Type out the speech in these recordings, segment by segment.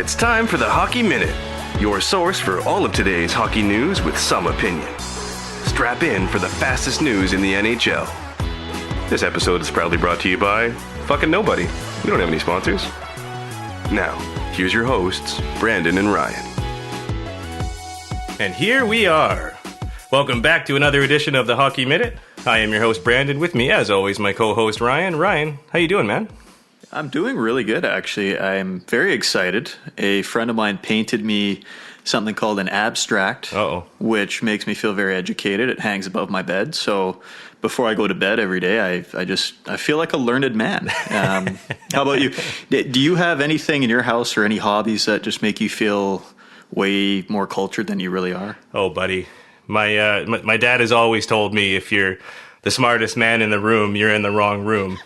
It's time for the Hockey Minute, your source for all of today's hockey news with some opinion. Strap in for the fastest news in the NHL. This episode is proudly brought to you by fucking nobody. We don't have any sponsors. Now, here's your hosts, Brandon and Ryan. And here we are. Welcome back to another edition of the Hockey Minute. I am your host, Brandon. With me, as always, my co-host, Ryan. Ryan, how you doing, man? I'm doing really good, actually. I'm very excited. A friend of mine painted me something called an abstract, which makes me feel very educated. It hangs above my bed. So before I go to bed every day, I feel like a learned man. How about you? Do you have anything in your house or any hobbies that just make you feel way more cultured than you really are? Oh, buddy. My dad has always told me if you're the smartest man in the room, you're in the wrong room.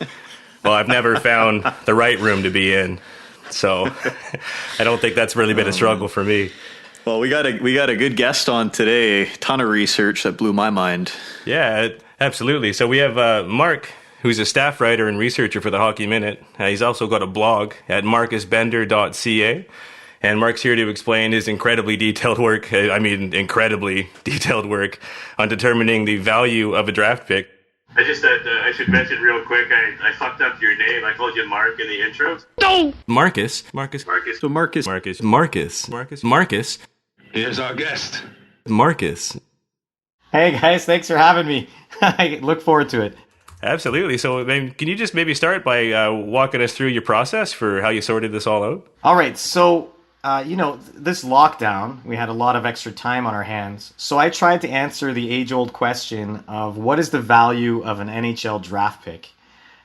Well, I've never found the right room to be in, so I don't think that's really been a struggle for me. Well, we got a good guest on today. A ton of research that blew my mind. Yeah, absolutely. So we have Marc, who's a staff writer and researcher for the Hockey Minute. He's also got a blog at marcusbender.ca. And Marc's here to explain his incredibly detailed work on determining the value of a draft pick. I should mention real quick, I fucked up your name. I called you Marc in the intro. No! Marcus. So Marcus. Here's our guest. Marcus. Hey guys, thanks for having me. I look forward to it. Absolutely. So can you just maybe start by walking us through your process for how you sorted this all out? All right, so this lockdown, we had a lot of extra time on our hands. So I tried to answer the age-old question of what is the value of an NHL draft pick?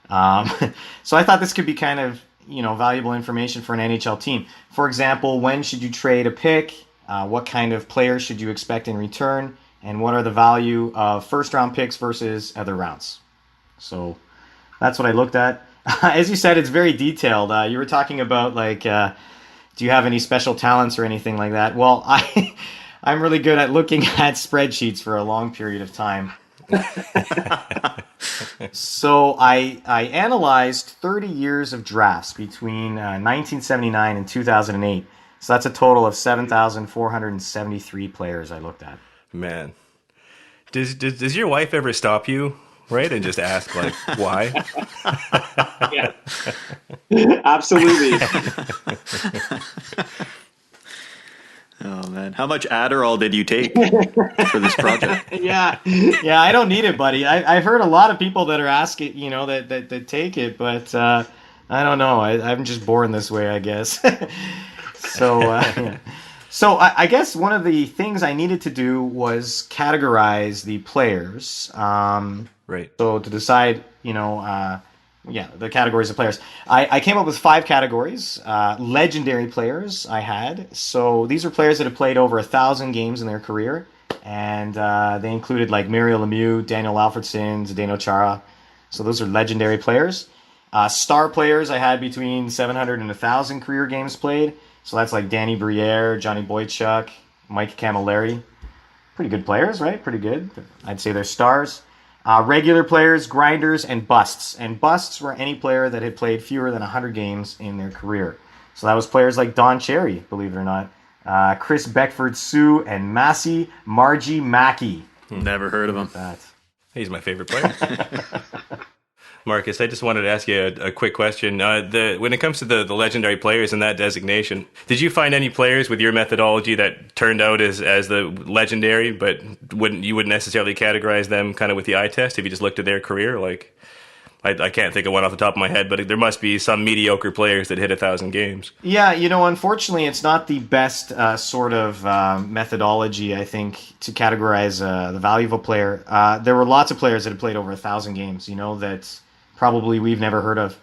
So I thought this could be kind of, valuable information for an NHL team. For example, when should you trade a pick? What kind of players should you expect in return? And what are the value of first-round picks versus other rounds? So that's what I looked at. As you said, it's very detailed. You were talking about do you have any special talents or anything like that? Well, I'm really good at looking at spreadsheets for a long period of time. So I analyzed 30 years of drafts between 1979 and 2008. So that's a total of 7,473 players I looked at. Man, does your wife ever stop you? Right, and just ask why? Yeah, absolutely. Oh man, how much Adderall did you take for this project? Yeah, I don't need it, buddy. I've heard a lot of people that are asking, that take it, but I don't know. I'm just born this way, I guess. So. Yeah. So I guess one of the things I needed to do was categorize the players. Right. So to decide, the categories of players. I came up with 5 categories. Legendary players I had. So these are players that have played over 1,000 games in their career. And they included Mario Lemieux, Daniel Alfredsson, Zdeno Chara. So those are legendary players. Star players I had between 700 and 1,000 career games played. So that's Danny Briere, Johnny Boychuk, Mike Camilleri. Pretty good players, right? Pretty good. I'd say they're stars. Regular players, grinders, and busts. And busts were any player that had played fewer than 100 games in their career. So that was players like Don Cherry, believe it or not. Chris Beckford-Sue and Massi Margie Mackey. Never heard of him. He's my favorite player. Marcus, I just wanted to ask you a quick question. When it comes to the legendary players and that designation, did you find any players with your methodology that turned out as the legendary, but you wouldn't necessarily categorize them kind of with the eye test if you just looked at their career? I can't think of one off the top of my head, but there must be some mediocre players that hit 1,000 games. Yeah, unfortunately, it's not the best sort of methodology, I think, to categorize the value of a player. There were lots of players that had played over 1,000 games, that probably we've never heard of.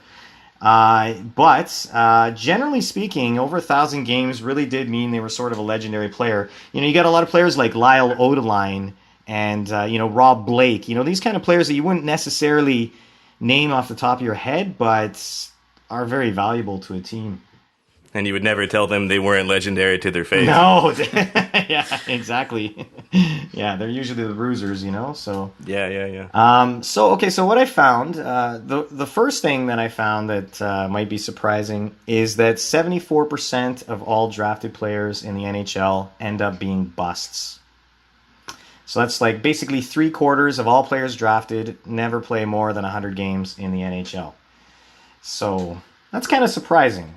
But generally speaking, over 1,000 games really did mean they were sort of a legendary player. You got a lot of players like Lyle Odeline and, Rob Blake. These kind of players that you wouldn't necessarily name off the top of your head, but are very valuable to a team. And you would never tell them they weren't legendary to their face. No, yeah, exactly. Yeah, they're usually the bruisers, So So what I found, the first thing that I found that might be surprising is that 74% of all drafted players in the NHL end up being busts. So that's like basically 3/4 of all players drafted never play more than 100 games in the NHL. So that's kind of surprising.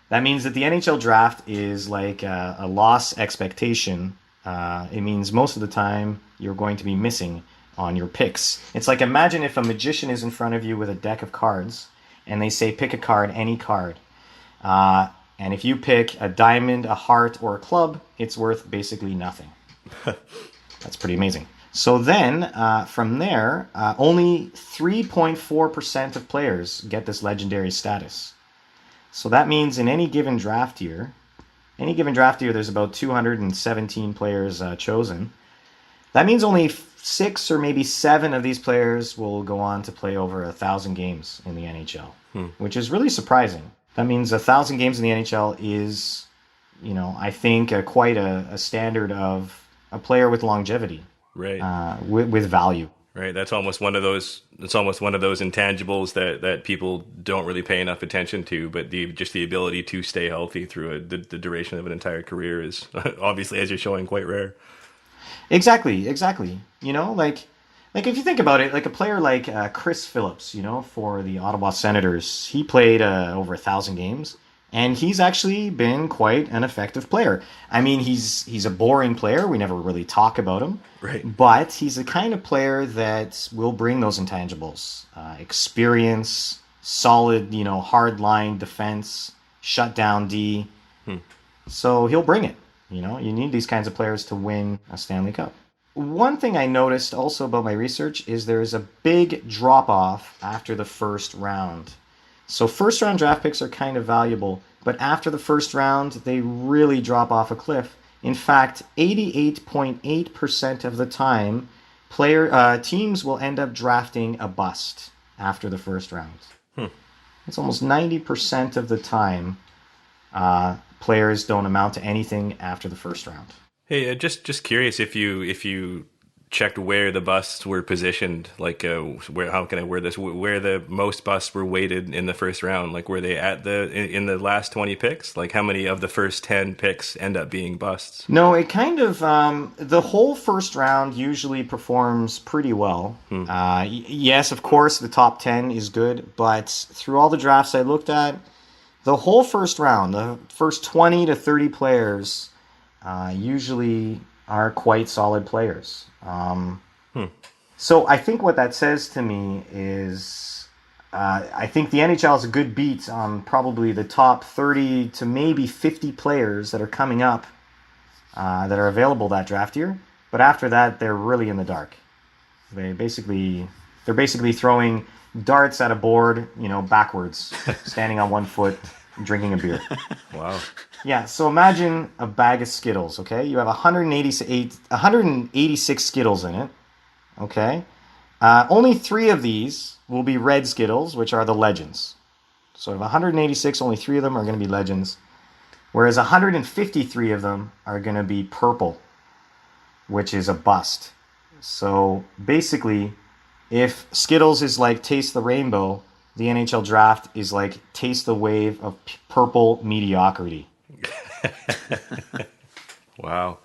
That means that the NHL draft is like a loss expectation. It means most of the time you're going to be missing on your picks. It's like, imagine if a magician is in front of you with a deck of cards and they say pick a card, any card. And if you pick a diamond, a heart, or a club, it's worth basically nothing. That's pretty amazing. So then, from there, only 3.4% of players get this legendary status. So that means in any given draft year, there's about 217 players chosen. That means only 6 or maybe 7 of these players will go on to play over 1,000 games in the NHL, which is really surprising. That means 1,000 games in the NHL is, I think quite a standard of a player with longevity, right? With value. Right, that's almost one of those. It's almost one of those intangibles that people don't really pay enough attention to. But the ability to stay healthy through the duration of an entire career is obviously, as you're showing, quite rare. Exactly. Like if you think about it, like a player like Chris Phillips, for the Ottawa Senators, he played over 1,000 games. And he's actually been quite an effective player. I mean, he's a boring player. We never really talk about him. Right. But he's the kind of player that will bring those intangibles. Experience, solid, hard line defense, shut down D. So he'll bring it. You need these kinds of players to win a Stanley Cup. One thing I noticed also about my research is there's a big drop-off after the first round. So first round draft picks are kind of valuable, but after the first round, they really drop off a cliff. In fact, 88.8% of the time, teams will end up drafting a bust after the first round. It's almost 90% of the time players don't amount to anything after the first round. Hey, just curious if you checked where the busts were positioned, like where the most busts were weighted in the first round, like were they in the last 20 picks, like how many of the first 10 picks end up being busts? No, it kind of the whole first round usually performs pretty well. Yes, of course the top 10 is good, but through all the drafts I looked at, the whole first round, the first 20 to 30 players usually are quite solid players. So I think what that says to me is I think the NHL has a good beat on probably the top 30 to maybe 50 players that are coming up that are available that draft year. But after that, they're really in the dark. They're basically throwing darts at a board, backwards, standing on one foot, drinking a beer. Wow. Yeah, so imagine a bag of Skittles, okay? You have 186 Skittles in it, okay? Only 3 of these will be red Skittles, which are the legends. So of 186, only 3 of them are going to be legends, whereas 153 of them are going to be purple, which is a bust. So basically, if Skittles is like Taste the Rainbow, the NHL draft is like Taste the Wave of purple mediocrity. Wow.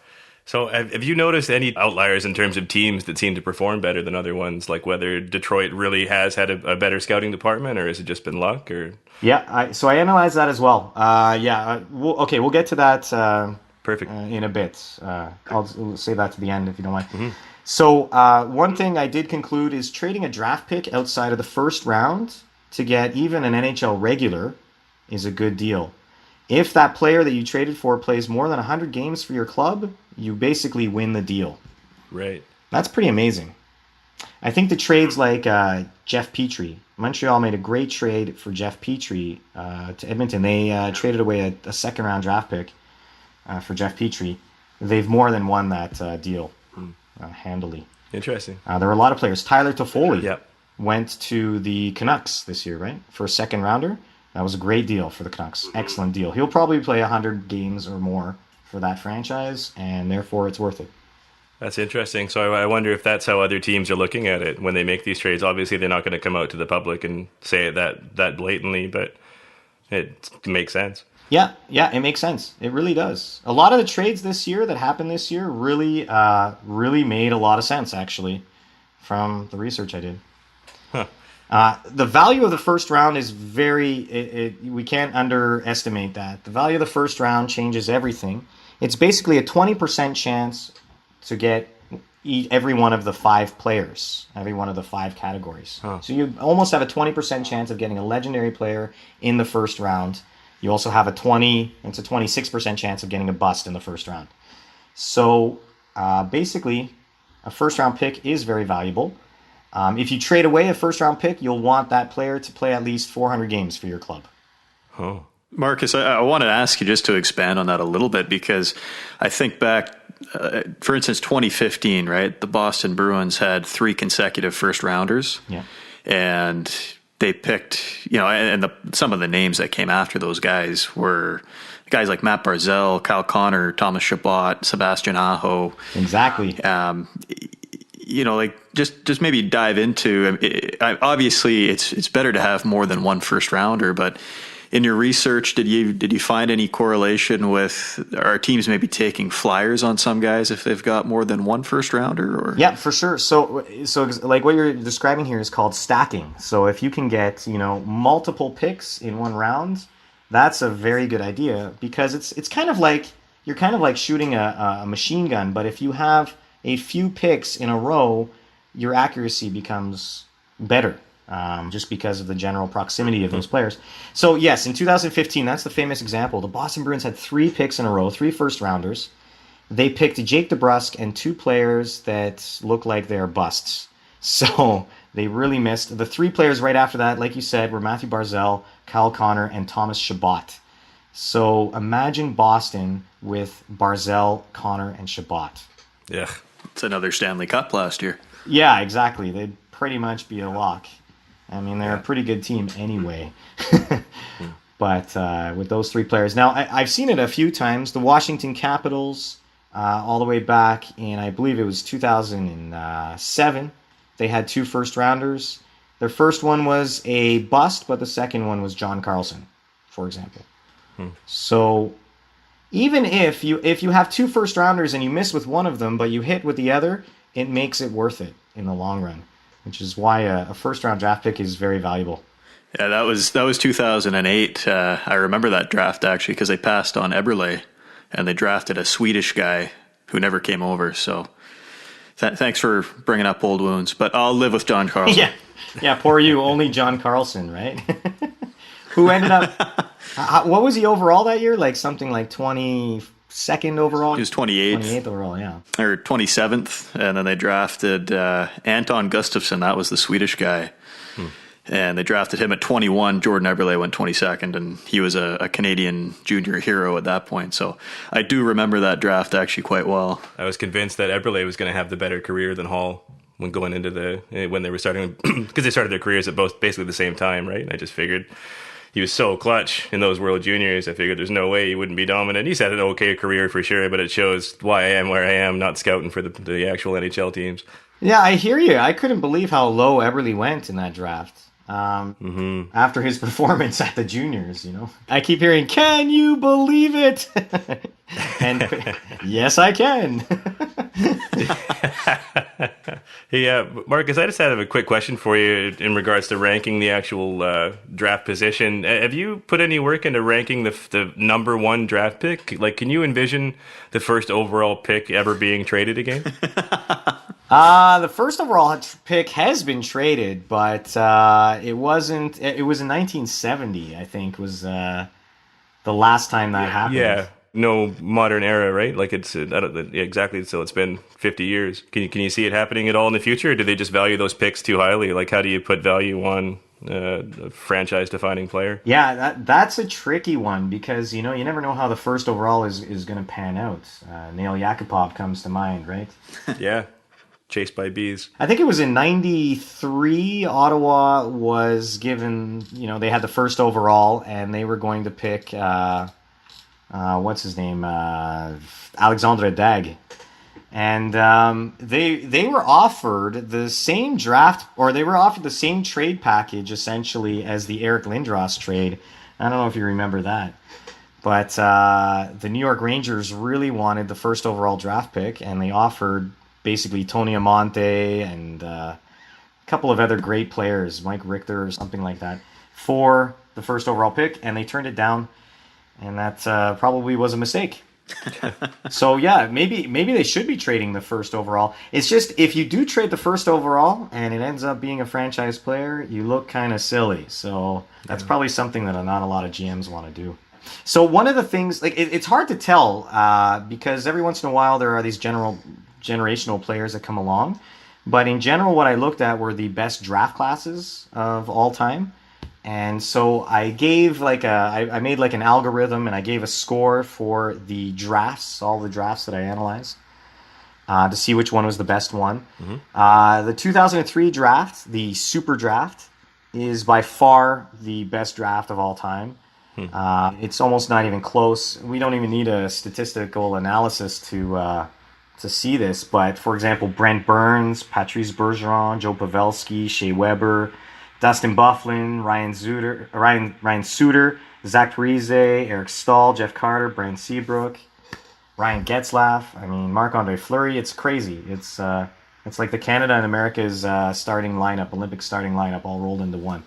So have you noticed any outliers in terms of teams that seem to perform better than other ones, like whether Detroit really has had a better scouting department, or has it just been luck? Or Yeah, so I analyzed that as well. We'll get to that perfect in a bit. I'll say that to the end if you don't mind. So one thing I did conclude is trading a draft pick outside of the first round to get even an NHL regular is a good deal. If that player that you traded for plays more than 100 games for your club, you basically win the deal. Right. That's pretty amazing. I think the trades like Jeff Petrie. Montreal made a great trade for Jeff Petrie to Edmonton. They traded away a second-round draft pick for Jeff Petrie. They've more than won that deal handily. Interesting. There were a lot of players. Tyler Toffoli Yep. went to the Canucks this year, right? For a second-rounder. That was a great deal for the Canucks. Excellent deal. He'll probably play 100 games or more for that franchise, and therefore it's worth it. That's interesting. So I wonder if that's how other teams are looking at it when they make these trades. Obviously, they're not going to come out to the public and say it that blatantly, but it makes sense. Yeah, it makes sense. It really does. A lot of the trades this year that happened this year really made a lot of sense, actually, from the research I did. Huh. The value of the first round is we can't underestimate that. The value of the first round changes everything. It's basically a 20% chance to get every one of the 5 players, every one of the 5 categories. Huh. So you almost have a 20% chance of getting a legendary player in the first round. You also have it's a 26% chance of getting a bust in the first round. So basically, a first round pick is very valuable. If you trade away a first round pick, you'll want that player to play at least 400 games for your club. Oh. Marcus, I wanted to ask you just to expand on that a little bit, because I think back, for instance, 2015, right? The Boston Bruins had 3 consecutive first rounders. Yeah. And they picked, some of the names that came after those guys were guys like Matt Barzal, Kyle Connor, Thomas Chabot, Sebastian Aho. Exactly. Just maybe dive into. Obviously, it's better to have more than one first rounder, but in your research, did you find any correlation with our teams maybe taking flyers on some guys if they've got more than one first rounder? Or yeah, for sure. So like what you're describing here is called stacking. So if you can get multiple picks in one round, that's a very good idea, because it's kind of like you're kind of like shooting a machine gun, but if you have a few picks in a row, your accuracy becomes better. Just because of the general proximity of those players. So yes, in 2015, that's the famous example. The Boston Bruins had 3 picks in a row, 3 first rounders. They picked Jake DeBrusk and 2 players that look like they're busts. So they really missed. The 3 players right after that, like you said, were Matthew Barzal, Kyle Connor, and Thomas Chabot. So imagine Boston with Barzal, Connor, and Chabot. Yeah. It's another Stanley Cup last year. Yeah, exactly. They'd pretty much be a lock. I mean, they're a pretty good team anyway. But with those 3 players. Now, I've seen it a few times. The Washington Capitals, all the way back in, I believe it was 2007, they had 2 first rounders. Their first one was a bust, but the second one was John Carlson, for example. So even if you have 2 first rounders and you miss with one of them, but you hit with the other, it makes it worth it in the long run, which is why a first-round draft pick is very valuable. Yeah, that was 2008. I remember that draft, actually, because they passed on Eberle, and they drafted a Swedish guy who never came over. So thanks for bringing up old wounds, but I'll live with John Carlson. Yeah, poor you. Only John Carlson, right? Who ended up... what was he overall that year? Like something like 22nd overall? He was 28th. 28th overall, yeah. Or 27th, and then they drafted Anton Gustafsson. That was the Swedish guy. And they drafted him at 21. Jordan Eberle went 22nd, and he was a Canadian junior hero at that point. So I do remember that draft actually quite well. I was convinced that Eberle was going to have the better career than Hall when going into when they were starting, because they started their careers at both basically the same time, right? And I just figured he was so clutch in those World Juniors. I figured there's no way he wouldn't be dominant. He's had an okay career for sure, but it shows why I am where I am, not scouting for the actual NHL teams. Yeah, I hear you. I couldn't believe how low Eberle went in that draft. After his performance at the juniors, I keep hearing, "Can you believe it?" And yes, I can. Hey, Marcus, I just had a quick question for you in regards to ranking the actual draft position. Have you put any work into ranking the number 1 draft pick? Like, can you envision the first overall pick ever being traded again? The first overall pick has been traded, but it wasn't. It was in 1970, I think, was the last time that happened. Yeah, no modern era, right? Like it's exactly. So it's been 50 years. Can you see it happening at all in the future? Or do they just value those picks too highly? Like, how do you put value on a franchise-defining player? Yeah, that's a tricky one, because you never know how the first overall is going to pan out. Nail Yakupov comes to mind, right? Yeah. chased by bees. I think it was in 93, Ottawa was given, they had the first overall, and they were going to pick, what's his name? Alexandre Dag. And they were offered the same draft, or they were offered the same trade package, essentially, as the Eric Lindros trade. I don't know if you remember that. But the New York Rangers really wanted the first overall draft pick, and they offered basically Tony Amonte and a couple of other great players, Mike Richter or something like that, for the first overall pick, and they turned it down, and that probably was a mistake. So yeah, maybe they should be trading the first overall. It's just, if you do trade the first overall and it ends up being a franchise player, you look kind of silly. So that's probably something that not a lot of GMs want to do. So one of the things, it's hard to tell because every once in a while there are these generational players that come along. But in general, what I looked at were the best draft classes of all time. And so I gave I made an algorithm, and I gave a score for the drafts, all the drafts that I analyzed, to see which one was the best one. Mm-hmm. The 2003 draft, the Super Draft, is by far the best draft of all time. It's almost not even close. We don't even need a statistical analysis to see this. But for example, Brent Burns, Patrice Bergeron, Joe Pavelski, Shea Weber, Dustin Byfuglien, Ryan Suter, Zach Parise, Eric Stahl, Jeff Carter, Brent Seabrook, Ryan Getzlaf. I mean, Marc-Andre Fleury. It's crazy. It's like the Canada and America's starting lineup, Olympic starting lineup, all rolled into one.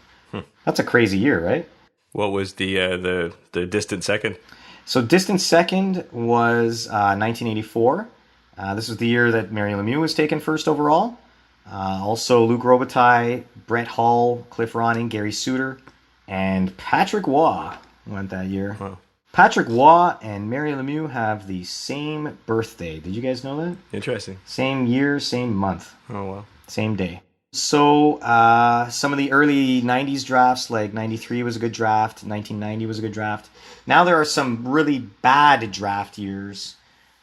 That's a crazy year, right? What was the distant second? So distant second was 1984. This was the year that Mario Lemieux was taken first overall. Also Luc Robitaille, Brett Hull, Cliff Ronning, Gary Suter, and Patrick Waugh went that year. Wow. Patrick Waugh and Mario Lemieux have the same birthday. Did you guys know that? Interesting. Same year, same month. Oh, wow. Same day. So some of the early 90s drafts, like 93 was a good draft, 1990 was a good draft. Now there are some really bad draft years,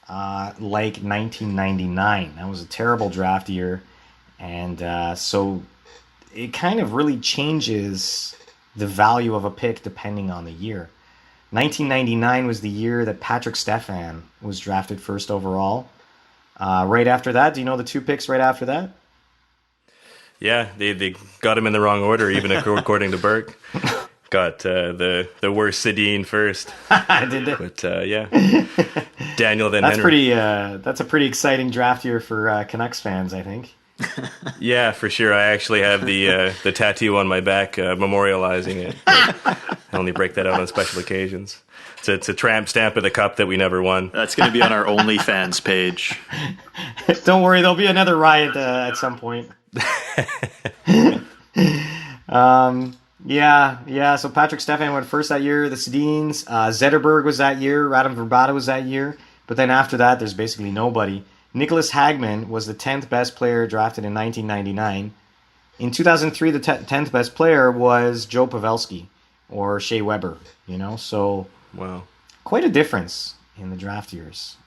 like 1999. That was a terrible draft year. And so it kind of really changes the value of a pick depending on the year. 1999 was the year that Patrick Stefan was drafted first overall. Right after that, do you know the two picks right after that? Yeah, they got him in the wrong order, even according to Burke. Got the worst Sedin first. Did they? But yeah, Daniel then that's Henry. That's a pretty exciting draft year for Canucks fans, I think. Yeah, for sure. I actually have the tattoo on my back memorializing it. I only break that out on special occasions. It's a tramp stamp of the cup that we never won. That's going to be on our OnlyFans page. Don't worry, there'll be another riot at some point. Yeah. So Patrick Stefan went first that year. The Sedins, Zetterberg was that year. Radim Vrbata was that year. But then after that, there's basically nobody. Nicholas Hagman was the 10th best player drafted in 1999. In 2003, the 10th best player was Joe Pavelski or Shea Weber. So wow, quite a difference in the draft years.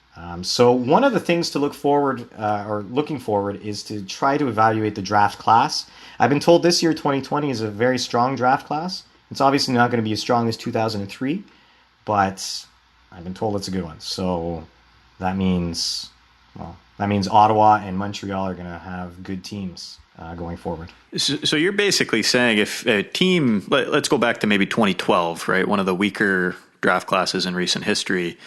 So one of the things to looking forward is to try to evaluate the draft class. I've been told this year, 2020, is a very strong draft class. It's obviously not going to be as strong as 2003, but I've been told it's a good one. So that means Ottawa and Montreal are going to have good teams going forward. So you're basically saying if a team, let's go back to maybe 2012, right? One of the weaker draft classes in recent history.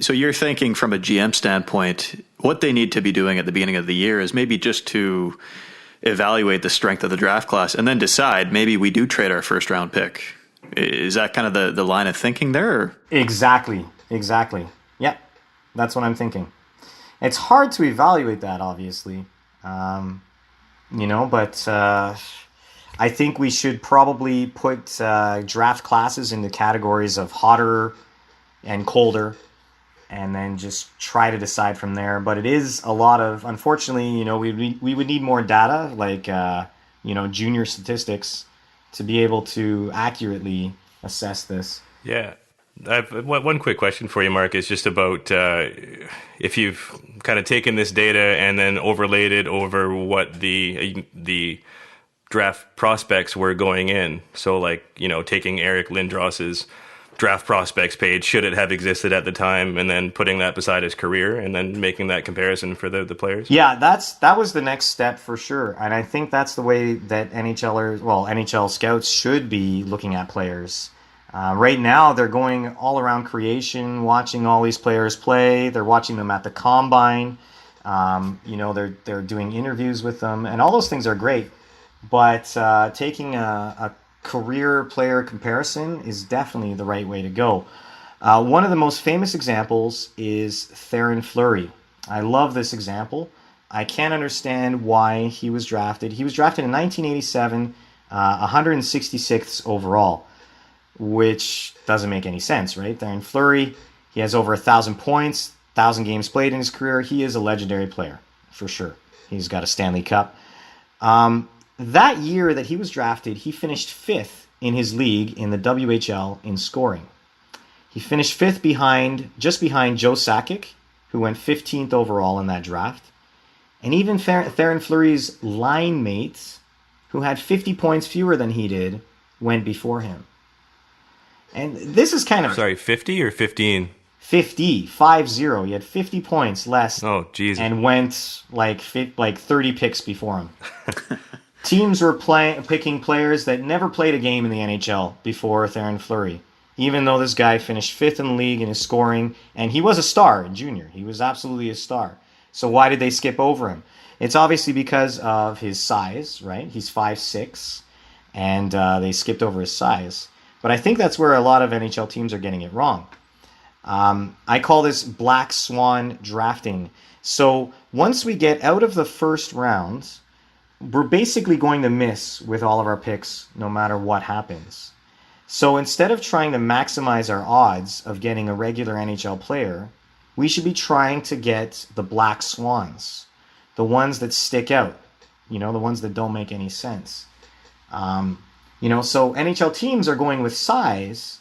So you're thinking from a GM standpoint, what they need to be doing at the beginning of the year is maybe just to evaluate the strength of the draft class and then decide maybe we do trade our first round pick. Is that kind of the line of thinking there? Or? Exactly. Yeah, that's what I'm thinking. It's hard to evaluate that, obviously, but I think we should probably put draft classes into categories of hotter and colder, and then just try to decide from there. But it is a lot of, unfortunately, we would need more data, like junior statistics, to be able to accurately assess this. Yeah. I have one quick question for you, Marc. Is just about if you've kind of taken this data and then overlaid it over what the draft prospects were going in. So, like, taking Eric Lindros's draft prospects page, should it have existed at the time, and then putting that beside his career, and then making that comparison for the players. Yeah, that was the next step for sure, and I think that's the way that NHL scouts should be looking at players. Right now, they're going all around creation, watching all these players play. They're watching them at the combine. They're doing interviews with them, and all those things are great. But taking a career player comparison is definitely the right way to go. One of the most famous examples is Theron Flurry. I love this example. I can't understand why he was drafted. He was drafted in 1987, 166th overall, which doesn't make any sense, right? Theron Flurry, he has over 1,000 points, 1,000 games played in his career. He is a legendary player, for sure. He's got a Stanley Cup. That year that he was drafted, he finished 5th in his league in the WHL in scoring. He finished 5th just behind Joe Sakic, who went 15th overall in that draft. And even Theron Fleury's line mates, who had 50 points fewer than he did, went before him. And this is kind of... Sorry, 50 or 15? 50, 5-0. He had 50 points less. Oh, Jesus. And went like 30 picks before him. Teams were picking players that never played a game in the NHL before Theron Flurry, even though this guy finished 5th in the league in his scoring, and he was a star in junior. He was absolutely a star. So why did they skip over him? It's obviously because of his size, right? He's 5'6", and they skipped over his size. But I think that's where a lot of NHL teams are getting it wrong. I call this black swan drafting. So once we get out of the first round, we're basically going to miss with all of our picks no matter what happens. So instead of trying to maximize our odds of getting a regular NHL player, we should be trying to get the black swans, the ones that stick out, the ones that don't make any sense. So NHL teams are going with size,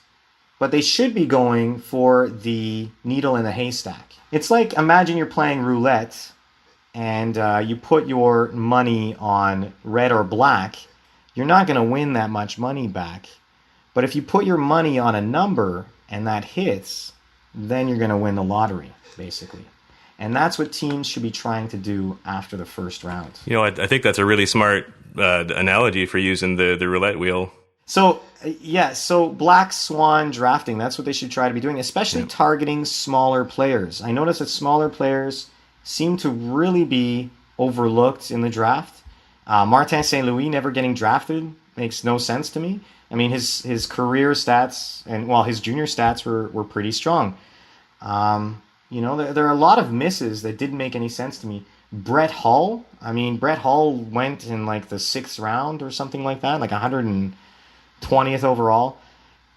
but they should be going for the needle in the haystack. It's like, imagine you're playing roulette and you put your money on red or black. You're not going to win that much money back. But if you put your money on a number and that hits, then you're going to win the lottery, basically. And that's what teams should be trying to do after the first round. I think that's a really smart analogy for using the roulette wheel. So black swan drafting, that's what they should try to be doing, especially targeting smaller players. I notice that smaller players seem to really be overlooked in the draft. Martin St. Louis never getting drafted makes no sense to me. I mean, his career stats and his junior stats were pretty strong. There are a lot of misses that didn't make any sense to me. Brett Hull went in like the 6th round or something like that, like 120th overall,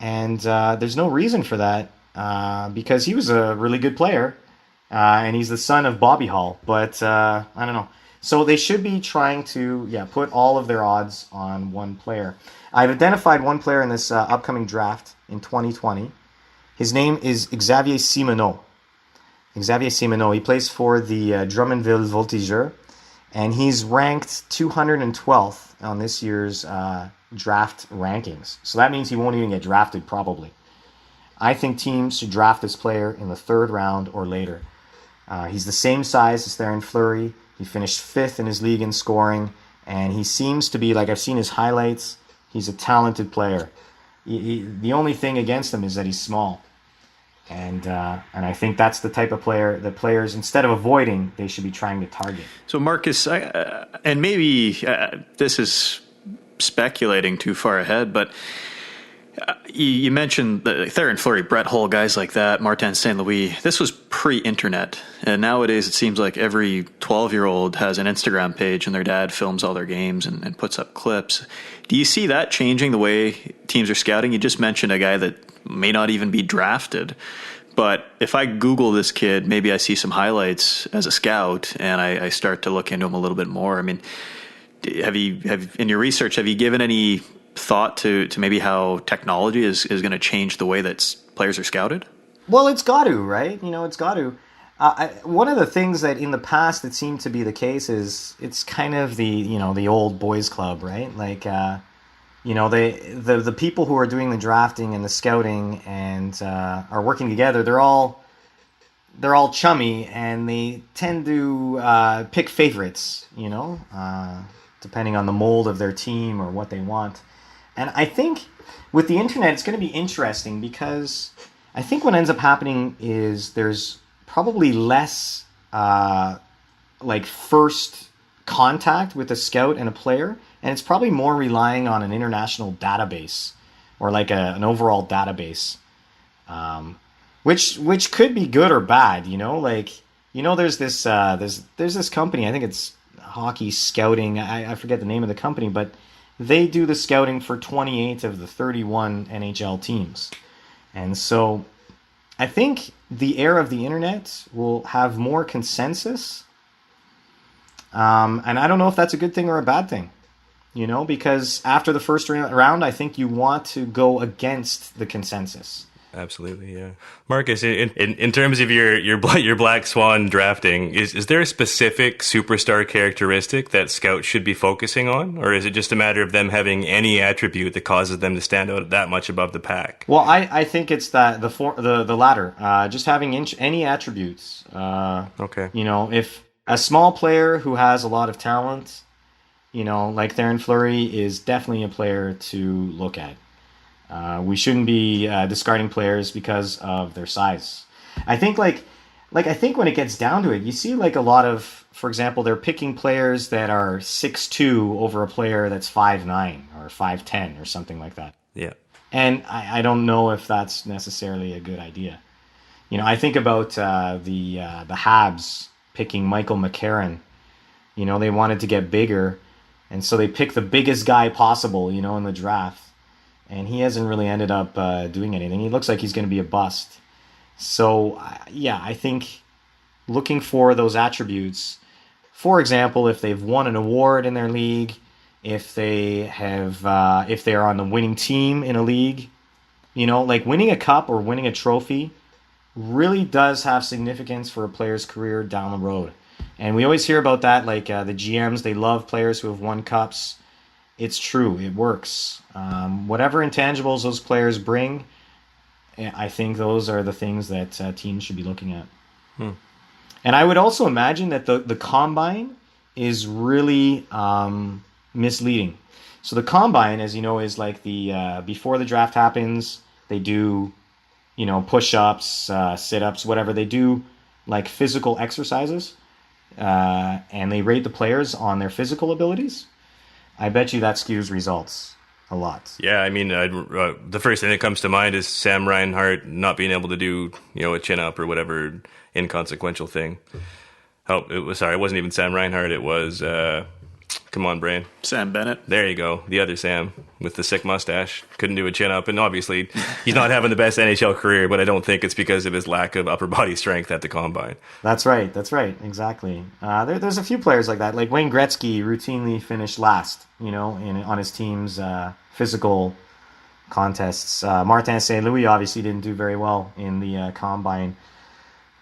and there's no reason for that because he was a really good player. And he's the son of Bobby Hull, but I don't know. So they should be trying to put all of their odds on one player. I've identified one player in this upcoming draft in 2020. His name is Xavier Simoneau. Xavier Simoneau. He plays for the Drummondville Voltigeurs, and he's ranked 212th on this year's draft rankings. So that means he won't even get drafted probably. I think teams should draft this player in the 3rd round or later. He's the same size as Theron Flurry. He finished 5th in his league in scoring, and he seems to be, like, I've seen his highlights, he's a talented player. The only thing against him is that he's small. And I think that's the type of player that players, instead of avoiding, they should be trying to target. So, Marcus, and maybe this is speculating too far ahead, but you mentioned Theron Flurry, Brett Hull, guys like that, Martin St. Louis. This was pre-internet, and nowadays it seems like every 12-year-old has an Instagram page and their dad films all their games and puts up clips. Do you see that changing the way teams are scouting? You just mentioned a guy that may not even be drafted, but if I Google this kid, maybe I see some highlights as a scout and I start to look into him a little bit more. I mean, have in your research, have you given any thought to maybe how technology is going to change the way that players are scouted? Well, it's got to, right? It's got to. One of the things that in the past it seemed to be the case is it's kind of the old boys club, right? Like, the people who are doing the drafting and the scouting and are working together, they're all chummy, and they tend to pick favorites, depending on the mold of their team or what they want. And I think with the internet, it's going to be interesting because I think what ends up happening is there's probably less first contact with a scout and a player, and it's probably more relying on an international database or like an overall database, which could be good or bad. There's this company, I think it's Hockey Scouting. I forget the name of the company, but they do the scouting for 28 of the 31 NHL teams. And so I think the era of the internet will have more consensus. And I don't know if that's a good thing or a bad thing, because after the first round, I think you want to go against the consensus. Absolutely, yeah. Marcus, in terms of your Black Swan drafting, is there a specific superstar characteristic that scouts should be focusing on, or is it just a matter of them having any attribute that causes them to stand out that much above the pack? Well, I think it's that the latter, just having any attributes. Okay. If a small player who has a lot of talent, like Theron Flurry, is definitely a player to look at. We shouldn't be discarding players because of their size. I think I think when it gets down to it, you see a lot of, for example, they're picking players that are 6'2" over a player that's 5'9" or 5'10" or something like that. Yeah. And I don't know if that's necessarily a good idea. I think about the Habs picking Michael McCarron. They wanted to get bigger, and so they picked the biggest guy possible, in the draft. And he hasn't really ended up doing anything. He looks like he's going to be a bust. So, I think looking for those attributes, for example, if they've won an award in their league, if they are on the winning team in a league, winning a cup or winning a trophy really does have significance for a player's career down the road. And we always hear about that, the GMs, they love players who have won cups. It's true. It works. Whatever intangibles those players bring, I think those are the things that teams should be looking at. And I would also imagine that the combine is really misleading. So the combine, as you know, is like the before the draft happens, they do, push-ups, sit-ups, whatever. They do like physical exercises, and they rate the players on their physical abilities. I bet you that skews results a lot. Yeah, I mean, the first thing that comes to mind is Sam Reinhart not being able to do, a chin-up or whatever inconsequential thing. It wasn't even Sam Reinhart. It was, come on, brain. Sam Bennett. There you go. The other Sam with the sick mustache. Couldn't do a chin-up. And obviously, he's not having the best NHL career, but I don't think it's because of his lack of upper body strength at the combine. That's right. Exactly. There's a few players like that. Like Wayne Gretzky routinely finished last, on his team's physical contests. Martin St. Louis obviously didn't do very well in the combine.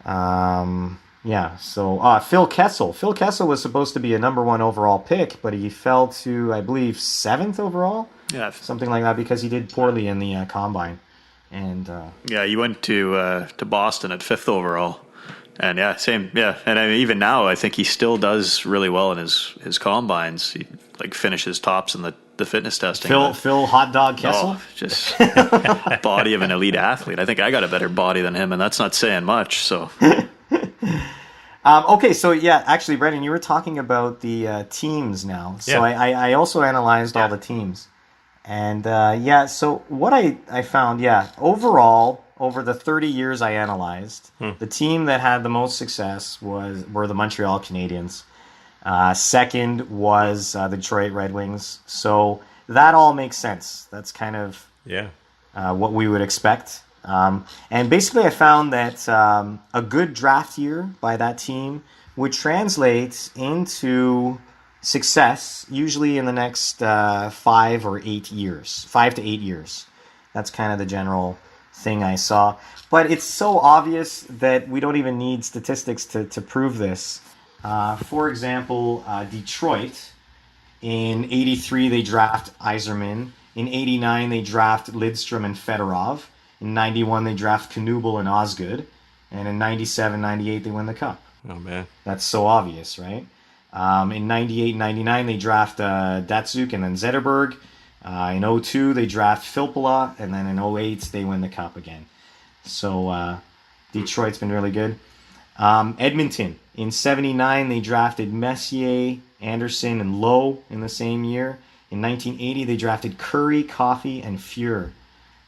So Phil Kessel. Phil Kessel was supposed to be a number 1 overall pick, but he fell to, I believe, 7th overall? Yeah. Something like that, because he did poorly in the combine. And he went to Boston at 5th overall. And same. Yeah, and I mean, even now, I think he still does really well in his combines. He finishes tops in the fitness testing. Phil Hot Dog Kessel? Just body of an elite athlete. I think I got a better body than him, and that's not saying much. So. Okay, so actually, Brendan, you were talking about the teams now. So I also analyzed all the teams. And so what I found, overall, over the 30 years I analyzed, the team that had the most success were the Montreal Canadiens. Second was the Detroit Red Wings. So that all makes sense. That's kind of what we would expect. And basically I found that a good draft year by that team would translate into success usually in the next 5 to 8 years. That's kind of the general thing I saw. But it's so obvious that we don't even need statistics to prove this. For example, Detroit, in 83 they draft Yzerman. In 89 they draft Lidstrom and Fedorov. In 91 they draft Knubel and Osgood. And in 97, 98 they win the Cup. Oh, man. That's so obvious, right? In 98, 99 they draft Datsuk and then Zetterberg. In 02 they draft Filppula, and then in 08 they win the Cup again. So Detroit's been really good. Edmonton, in 79 they drafted Messier, Anderson, and Lowe in the same year. In 1980 they drafted Curry, Coffey, and Fuhr.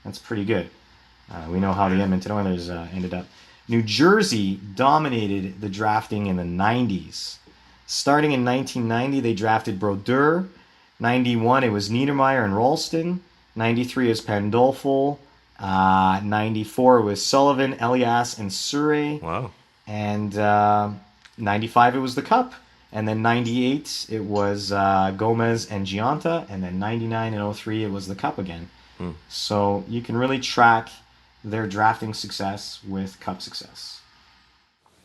That's pretty good. We know how the Edmonton Oilers ended up. New Jersey dominated the drafting in the 90s. Starting in 1990 they drafted Brodeur. 91 it was Niedermeyer and Ralston. 93 it was Pandolfo. 94 it was Sullivan, Elias, and Surrey. Wow. And 95 it was the Cup. And then 98 it was Gomez and Gianta. And then 99 and 03 it was the Cup again. So you can really track their drafting success with Cup success.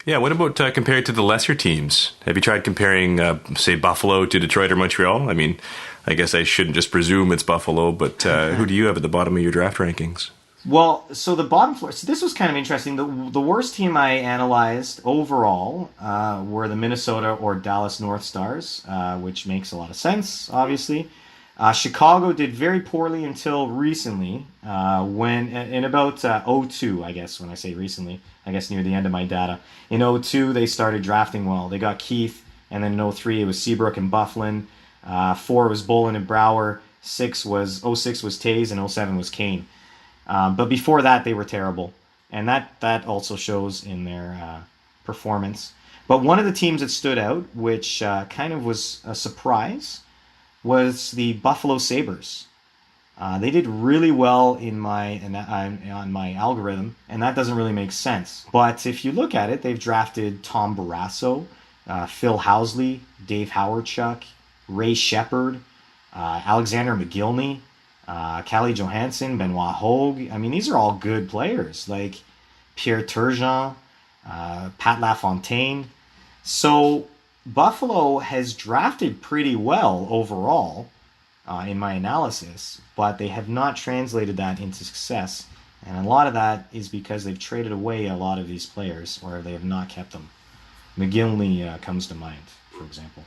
Yeah, what about compared to the lesser teams? Have you tried comparing, say, Buffalo to Detroit or Montreal? I mean, I guess I shouldn't just presume it's Buffalo, but who do you have at the bottom of your draft rankings? Well, so the bottom floor, so this was kind of interesting. The worst team I analyzed overall were the Minnesota or Dallas North Stars, which makes a lot of sense, obviously. Chicago did very poorly until recently, when in about 02, I guess, when I say recently, I guess near the end of my data. In 02, they started drafting well. They got Keith, and then in 03, it was Seabrook and Bufflin. 4 was Bolin and Brower. 06 was Taze, and 07 was Kane. But before that, they were terrible. And that also shows in their performance. But one of the teams that stood out, which kind of was a surprise, was the Buffalo Sabres. They did really well on my algorithm, and that doesn't really make sense. But if you look at it, they've drafted Tom Barrasso, Phil Housley, Dave Howardchuk, Ray Shepard, Alexander McGillney, Callie Johansson, Benoit Hogue. I mean, these are all good players, like Pierre Turgeon, Pat LaFontaine. So Buffalo has drafted pretty well overall in my analysis, but they have not translated that into success. And a lot of that is because they've traded away a lot of these players, or they have not kept them. McGinley comes to mind, for example.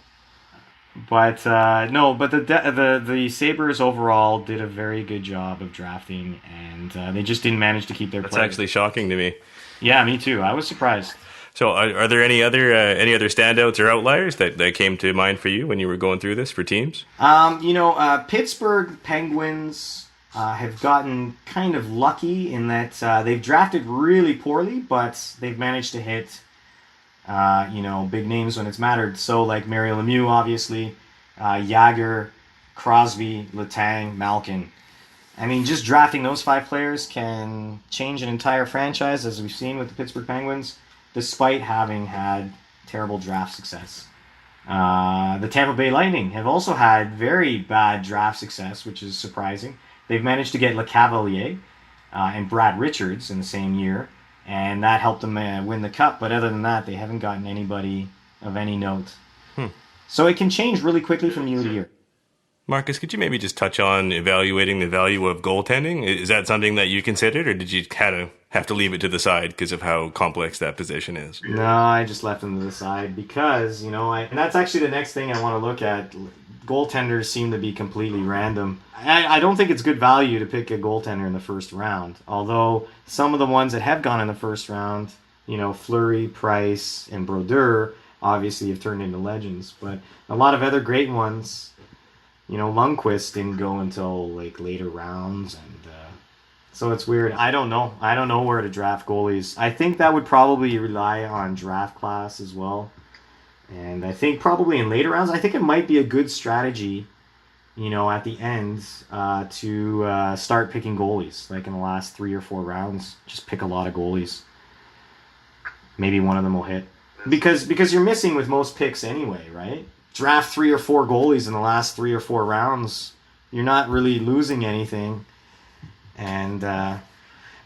But the Sabres overall did a very good job of drafting, and they just didn't manage to keep their players. That's actually shocking to me. Yeah, me too. I was surprised. So are there any other standouts or outliers that came to mind for you when you were going through this for teams? Pittsburgh Penguins have gotten kind of lucky in that they've drafted really poorly, but they've managed to hit big names when it's mattered. So like Mario Lemieux, obviously, Jagr, Crosby, Letang, Malkin. I mean, just drafting those 5 players can change an entire franchise, as we've seen with the Pittsburgh Penguins, despite having had terrible draft success. The Tampa Bay Lightning have also had very bad draft success, which is surprising. They've managed to get LeCavalier and Brad Richards in the same year, and that helped them win the Cup. But other than that, they haven't gotten anybody of any note. So it can change really quickly from year to year. Marcus, could you maybe just touch on evaluating the value of goaltending? Is that something that you considered, or did you kind of have to leave it to the side because of how complex that position is? No, I just left them to the side because, and that's actually the next thing I want to look at. Goaltenders seem to be completely random. I don't think it's good value to pick a goaltender in the first round, although some of the ones that have gone in the first round, Flurry, Price, and Brodeur, obviously have turned into legends. But a lot of other great ones, Lundqvist didn't go until like later rounds, and so it's weird. I don't know. I don't know where to draft goalies. I think that would probably rely on draft class as well. And I think probably in later rounds, I think it might be a good strategy, at the end to start picking goalies. Like in the last 3 or 4 rounds, just pick a lot of goalies. Maybe one of them will hit. Because you're missing with most picks anyway, right? Draft 3 or 4 goalies in the last 3 or 4 rounds. You're not really losing anything. And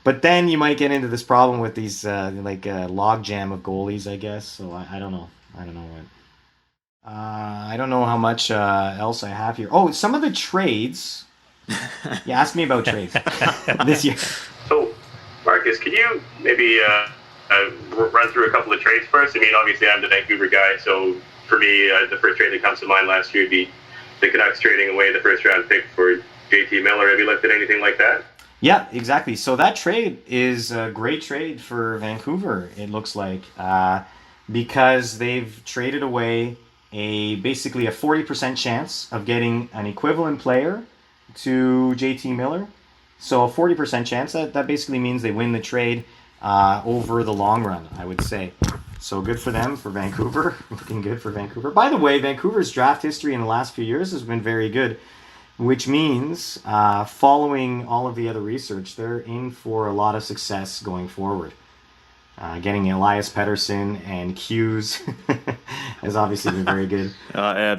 But then you might get into this problem with these log jam of goalies, I guess. So I don't know. I don't know what. I don't know how much else I have here. Oh, some of the trades. Yeah, ask me about trades this year. So, Marcus, can you maybe run through a couple of trades first? I mean, obviously, I'm the Vancouver guy, so for me, the first trade that comes to mind last year would be the Canucks trading away the first-round pick for JT Miller. Have you looked at anything like that? Yeah, exactly. So that trade is a great trade for Vancouver, it looks like, because they've traded away basically a 40% chance of getting an equivalent player to JT Miller. So a 40% chance, that basically means they win the trade over the long run, I would say. So good for them, for Vancouver. Looking good for Vancouver. By the way, Vancouver's draft history in the last few years has been very good, which means following all of the other research, they're in for a lot of success going forward. Getting Elias Pettersson and Hughes has obviously been very good.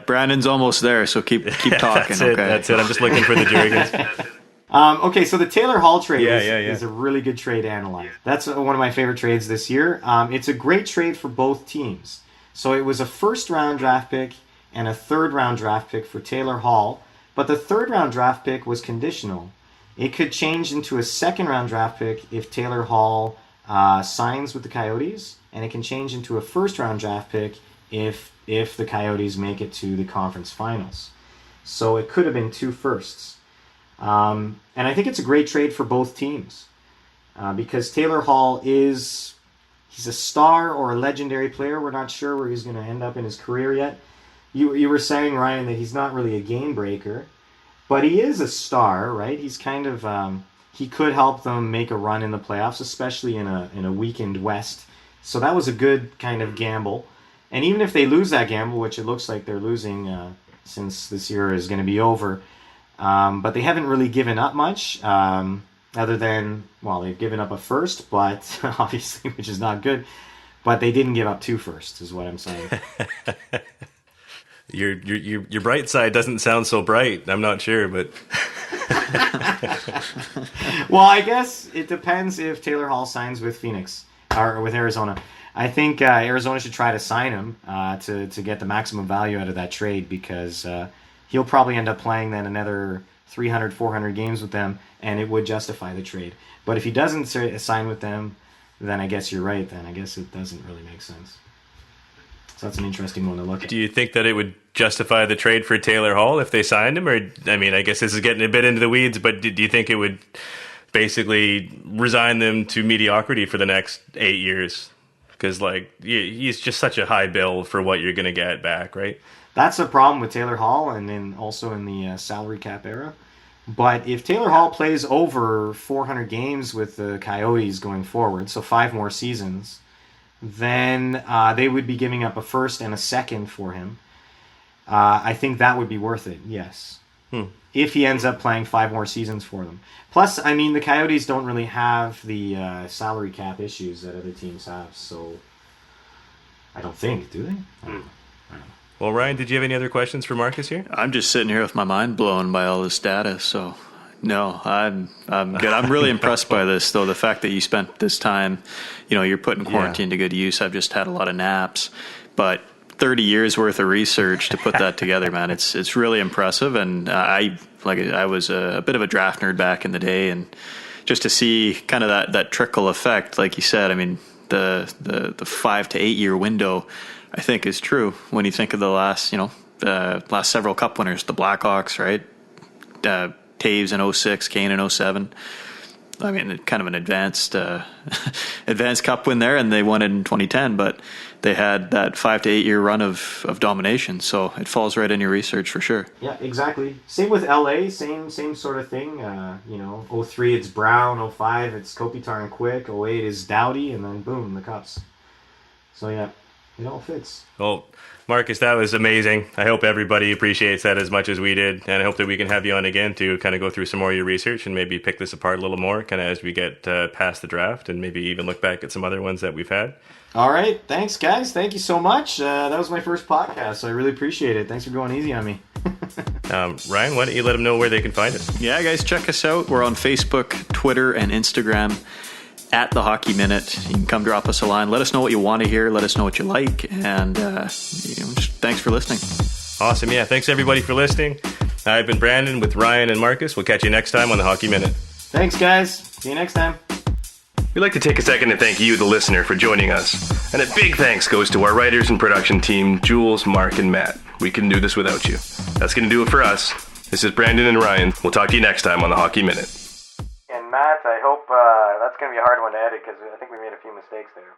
Brandon's almost there, so keep talking. That's it. I'm just looking for the jergens. Okay, so the Taylor Hall trade is a really good trade to analyze. That's one of my favorite trades this year. It's a great trade for both teams. So it was a first-round draft pick and a third-round draft pick for Taylor Hall, but the third-round draft pick was conditional. It could change into a second-round draft pick if Taylor Hall signs with the Coyotes, and it can change into a first-round draft pick if the Coyotes make it to the conference finals. So it could have been 2 firsts. And I think it's a great trade for both teams because Taylor Hall he's a star or a legendary player. We're not sure where he's going to end up in his career yet. You were saying, Ryan, that he's not really a game breaker, but he is a star, right? He's kind of he could help them make a run in the playoffs, especially in a weakened West. So that was a good kind of gamble. And even if they lose that gamble, which it looks like they're losing since this year is going to be over, but they haven't really given up much, other than, well, they've given up a first, but obviously, which is not good. But they didn't give up 2 firsts, is what I'm saying. Your bright side doesn't sound so bright. I'm not sure, but well, I guess it depends if Taylor Hall signs with Phoenix or with Arizona. I think Arizona should try to sign him to get the maximum value out of that trade because he'll probably end up playing then another 300, 400 games with them, and it would justify the trade. But if he doesn't sign with them, then I guess you're right. Then I guess it doesn't really make sense. So that's an interesting one to look at. Do you think that it would justify the trade for Taylor Hall if they signed him? Or, I mean, I guess this is getting a bit into the weeds, but do you think it would basically resign them to mediocrity for the next 8 years? Because, he's just such a high bill for what you're going to get back, right? That's a problem with Taylor Hall and then also in the salary cap era. But if Taylor Hall plays over 400 games with the Coyotes going forward, so 5 more seasons, then they would be giving up a first and a second for him. I think that would be worth it, yes. If he ends up playing 5 more seasons for them. Plus, I mean, the Coyotes don't really have the salary cap issues that other teams have, so I don't think, do they? I don't know. Well, Ryan, did you have any other questions for Marcus here? I'm just sitting here with my mind blown by all this data, so no, I'm good. I'm really impressed by this, though. The fact that you spent this time, you're putting quarantine to good use. I've just had a lot of naps, but 30 years worth of research to put that together, man, it's really impressive. And I was a bit of a draft nerd back in the day, and just to see kind of that trickle effect, like you said, I mean, the 5 to 8 year window, I think is true when you think of the last several Cup winners, the Blackhawks, right? Taves in 06, Kane in 07. I mean, kind of an advanced Cup win there, and they won it in 2010. But they had that 5 to 8 year run of domination, so it falls right in your research for sure. Yeah, exactly. Same with LA, same sort of thing. 03 it's Brown, 05 it's Kopitar and Quick, 08 is Doughty, and then boom, the Cups. So yeah. It all fits. Well, Marcus, that was amazing. I hope everybody appreciates that as much as we did. And I hope that we can have you on again to kind of go through some more of your research and maybe pick this apart a little more kind of as we get past the draft and maybe even look back at some other ones that we've had. All right. Thanks, guys. Thank you so much. That was my first podcast, so I really appreciate it. Thanks for going easy on me. Ryan, why don't you let them know where they can find us? Yeah, guys, check us out. We're on Facebook, Twitter, and Instagram at The Hockey Minute. You can come drop us a line. Let us know what you want to hear. Let us know what you like. And just thanks for listening. Awesome. Yeah, thanks everybody for listening. I've been Brandon with Ryan and Marcus. We'll catch you next time on The Hockey Minute. Thanks, guys. See you next time. We'd like to take a second to thank you, the listener, for joining us. And a big thanks goes to our writers and production team, Jules, Marc, and Matt. We couldn't do this without you. That's going to do it for us. This is Brandon and Ryan. We'll talk to you next time on The Hockey Minute. And Matt, I hope that's going to be a hard one to edit because I think we made a few mistakes there.